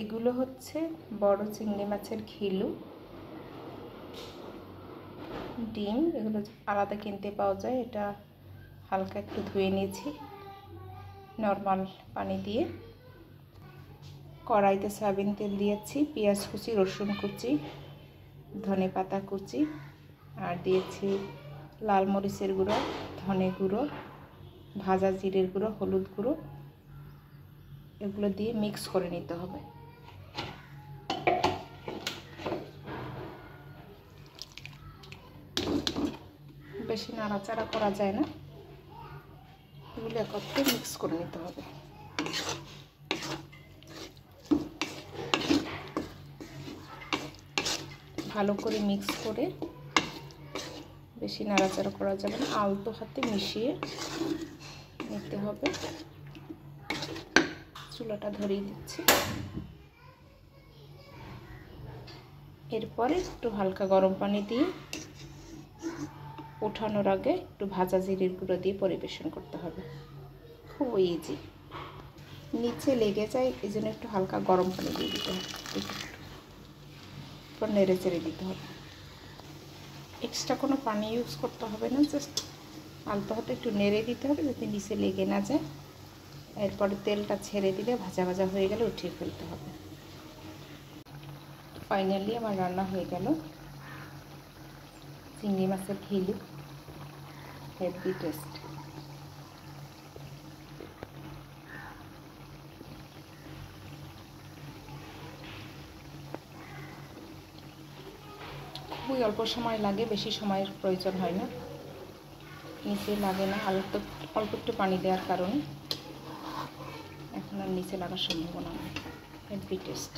এগুলো হচ্ছে বড় চিংড়ি মাছের ঘিলু, ডিম। এগুলো আলাদা কিনতে পাওয়া যায়। এটা হালকা একটু ধুয়ে নিয়েছি নর্মাল পানি দিয়ে। কড়াইতে সয়াবিন তেল দিয়েছি, পেঁয়াজ কুচি, রসুন কুচি, ধনে পাতা কুচি, আর দিয়েছি লাল মরিচের গুঁড়ো, ধনে গুঁড়ো, ভাজা জিরের গুঁড়ো, হলুদ গুঁড়ো। এগুলো দিয়ে মিক্স করে নিতে হবে। বেশি নাড়াচাড়া করা যায় না, এগুলো একত্রে মিক্স করে নিতে হবে। ভালো করে মিক্স করে, বেশি নাড়াচাড়া করা যাবে না, আলতো হাতে মিশিয়ে নিতে হবে। চুলাটা ধরিয়ে দিচ্ছি। এরপরে একটু হালকা গরম পানি দিয়ে ওঠানোর আগে একটু ভাজা জিরের গুঁড়ো দিয়ে পরিবেশন করতে হবে। খুব ইজি, নিচে লেগে যায়, এই জন্য একটু হালকা গরম পানি দিয়ে দিতে হবে। এরপর নেড়ে চেড়ে দিতে হবে। এক্সট্রা কোনো পানি ইউজ করতে হবে না, জাস্ট আলতো হাতে একটু নেড়ে দিতে হবে যাতে নিচে লেগে না যায়। এরপরে তেলটা ছেড়ে দিলে ভাজা ভাজা হয়ে গেলে উঠিয়ে ফেলতে হবে। ফাইনালি আমার রান্না হয়ে গেল চিংড়ি মাছের ঘিলু, হেভি টেস্ট। খুবই অল্প সময় লাগে, বেশি সময়ের প্রয়োজন হয় না, নিচে লাগে না। অল্প একটু পানি দেওয়ার কারণে এখন আর নিচে লাগার সম্ভাবনা নেই। Heavy taste.